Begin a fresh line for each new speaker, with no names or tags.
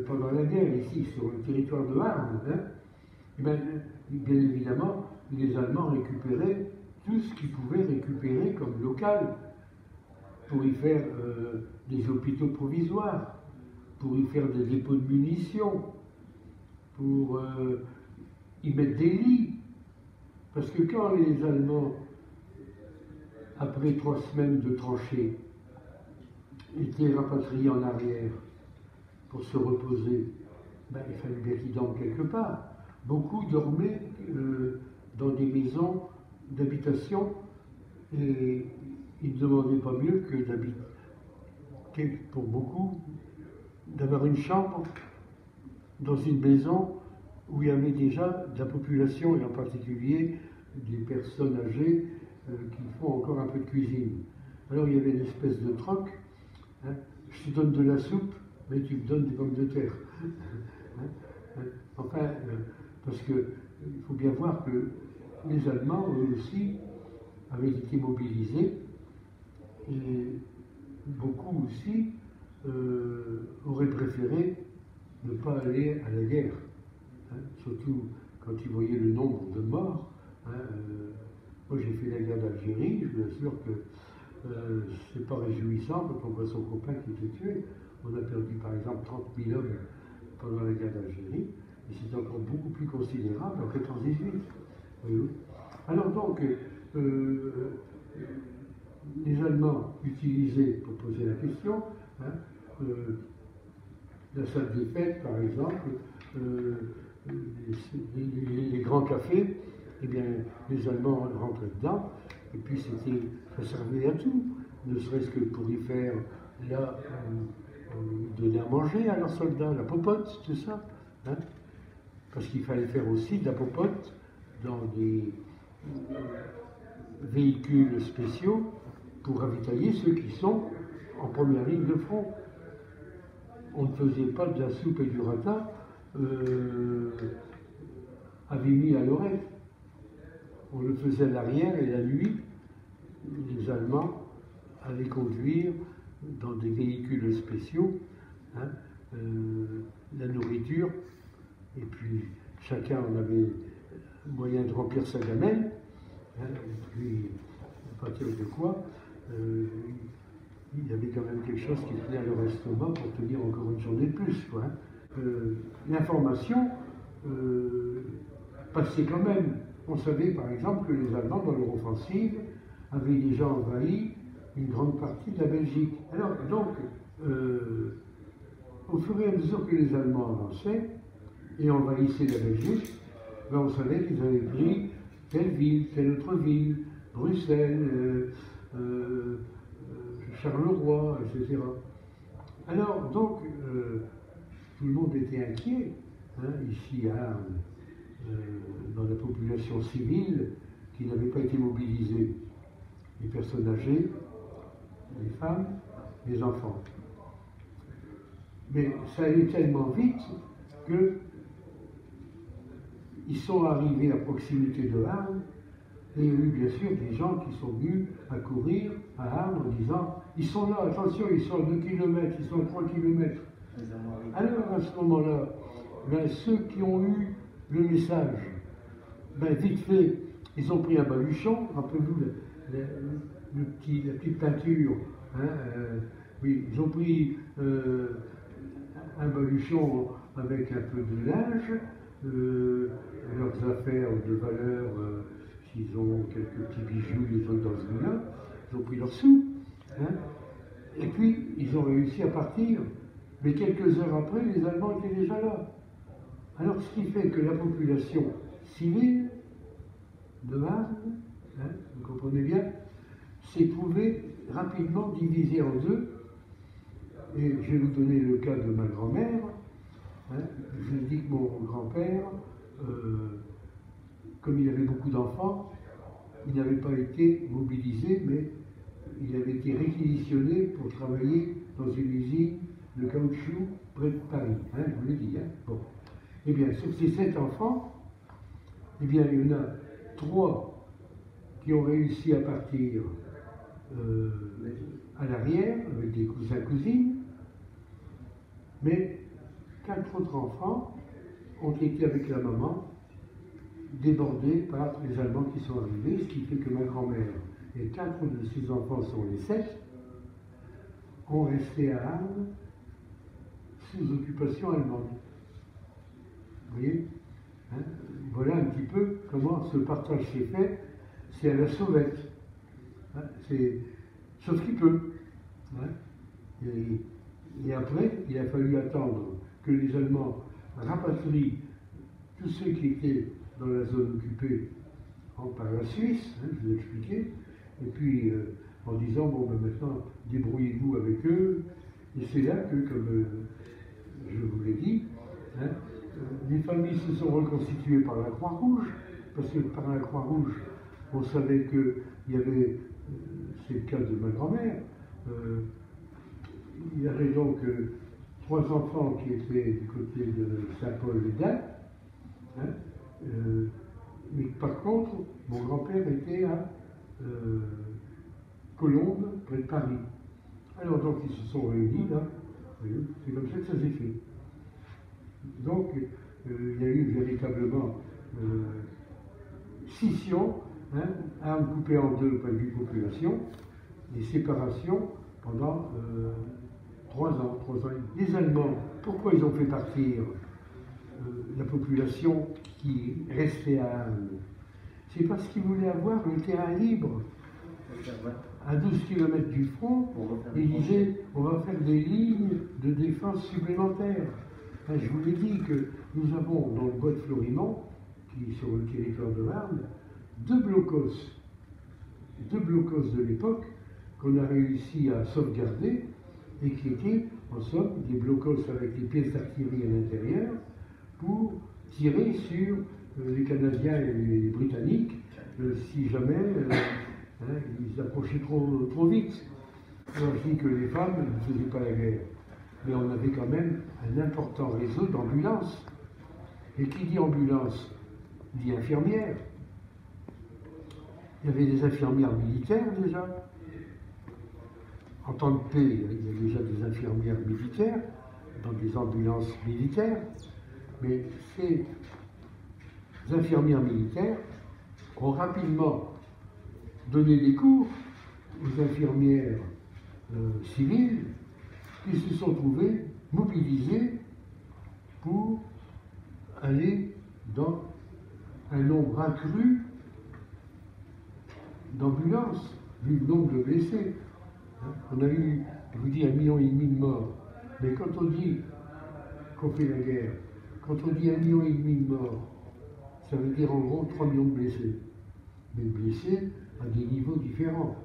pendant la guerre, ici, sur le territoire de Arles, hein, eh bien évidemment, les Allemands récupéraient tout ce qu'ils pouvaient récupérer comme local pour y faire des hôpitaux provisoires, pour y faire des dépôts de munitions, pour y mettre des lits. Parce que quand les Allemands, après 3 semaines de tranchées, étaient rapatriés en arrière pour se reposer, ben, il fallait bien qu'ils dorment quelque part. Beaucoup dormaient dans des maisons d'habitation et ils ne demandaient pas mieux que d'habiter, pour beaucoup, d'avoir une chambre dans une maison où il y avait déjà de la population, et en particulier des personnes âgées qui font encore un peu de cuisine. Alors il y avait une espèce de troc, hein, je te donne de la soupe, mais tu me donnes des pommes de terre. Enfin, parce qu'il faut bien voir que les Allemands, eux aussi, avaient été mobilisés, et beaucoup aussi auraient préféré ne pas aller à la guerre, hein, surtout quand ils voyaient le nombre de morts. Hein, moi j'ai fait la guerre d'Algérie, je vous assure que c'est pas réjouissant quand on voit son copain qui était tué. On a perdu par exemple 30 000 hommes pendant la guerre d'Algérie, et c'est encore beaucoup plus considérable en 1914-18. Alors donc, les Allemands utilisaient, pour poser la question, hein, la salle des fêtes, par exemple, les grands cafés, eh bien, les Allemands rentraient dedans, et puis ça servait à tout, ne serait-ce que pour y faire donner à manger à leurs soldats, la popote, tout ça, hein, parce qu'il fallait faire aussi de la popote dans des véhicules spéciaux pour ravitailler ceux qui sont en première ligne de front. On ne faisait pas de la soupe et du ratin à Vimy à Lorette. On le faisait à l'arrière, et la nuit, les Allemands allaient conduire dans des véhicules spéciaux, hein, la nourriture, et puis chacun en avait moyen de remplir sa gamelle, hein, et puis à partir de quoi il y avait quand même quelque chose qui tenait à leur estomac pour tenir encore une journée de plus, quoi, hein. L'information passait quand même. On savait par exemple que les Allemands, dans leur offensive, avaient déjà envahi une grande partie de la Belgique. Alors donc, au fur et à mesure que les Allemands avançaient et envahissaient la Belgique, ben on savait qu'ils avaient pris telle ville, telle autre ville, Bruxelles, Charleroi, etc. Alors donc, tout le monde était inquiet, hein, ici à Arles, dans la population civile qui n'avait pas été mobilisée, les personnes âgées, les femmes, les enfants. Mais ça allait tellement vite que ils sont arrivés à proximité de Arles, et il y a eu bien sûr des gens qui sont venus à courir à Arles en disant « Ils sont là, attention, ils sont à 2 km, ils sont à 3 km. » Alors à ce moment-là, ben, ceux qui ont eu le message, ben, vite fait, ils ont pris un baluchon, rappelez-vous la petite peinture, hein, oui, ils ont pris un baluchon avec un peu de linge, leurs affaires de valeur, s'ils ont quelques petits bijoux, ils ont dans ce là, ils ont pris leurs sous, hein, et puis ils ont réussi à partir, mais quelques heures après, les Allemands étaient déjà là. Alors ce qui fait que la population civile de Arles, hein, vous comprenez bien, s'est trouvée rapidement divisée en deux. Et je vais vous donner le cas de ma grand-mère. Hein, je vous dis que mon grand-père, comme il avait beaucoup d'enfants, il n'avait pas été mobilisé, mais il avait été réquisitionné pour travailler dans une usine de caoutchouc près de Paris. Hein, je vous l'ai dit. Hein. Bon. Eh bien, sur ces 7 enfants, eh bien, il y en a 3 qui ont réussi à partir à l'arrière avec des cousins-cousines, mais 4 autres enfants ont été avec la maman débordés par les Allemands qui sont arrivés, ce qui fait que ma grand-mère et 4 de ses enfants sont les 7, ont resté à Arles sous occupation allemande. Vous voyez, hein? Voilà un petit peu comment ce partage s'est fait. C'est à la sauvette. Hein? Sauf qu'il peut. Hein? Et après, il a fallu attendre que les Allemands rapatrient tous ceux qui étaient dans la zone occupée par la Suisse, hein, je vous ai expliqué, et puis en disant, bon, ben maintenant, débrouillez-vous avec eux. Et c'est là que, comme je vous l'ai dit, hein, les familles se sont reconstituées par la Croix-Rouge, parce que par la Croix-Rouge, on savait qu'il y avait, c'est le cas de ma grand-mère, il y avait donc 3 enfants qui étaient du côté de Saint-Paul et d'Ain, hein, mais par contre, mon grand-père était à Colombes, près de Paris. Alors donc ils se sont réunis là, c'est comme ça que ça s'est fait. Donc il y a eu véritablement scission, hein, Arles coupée en deux point de vue population, et séparation pendant 3 ans. Les Allemands, pourquoi ils ont fait partir la population qui restait à Arles? C'est parce qu'ils voulaient avoir le terrain libre. À 12 km du front, ils disaient on va faire des lignes de défense supplémentaires. Enfin, je vous l'ai dit que nous avons dans le bois de Florimont, qui est sur le territoire de Arles, 2 blocos de l'époque qu'on a réussi à sauvegarder et qui étaient en somme des blocos avec des pièces d'artillerie à l'intérieur pour tirer sur les Canadiens et les Britanniques si jamais ils approchaient trop vite. Alors je dis que les femmes ne faisaient pas la guerre, mais on avait quand même un important réseau d'ambulances. Et qui dit ambulance dit infirmière. Il y avait des infirmières militaires déjà. En temps de paix, il y a déjà des infirmières militaires dans des ambulances militaires, mais ces infirmières militaires ont rapidement donné des cours aux infirmières civiles qui se sont trouvées mobilisées pour aller dans un nombre accru d'ambulances, vu le nombre de blessés. On a eu, je vous dis, 1,5 million de morts. Mais quand on dit qu'on fait la guerre, quand on dit 1,5 million de morts, ça veut dire en gros 3 millions de blessés. Mais blessés à des niveaux différents.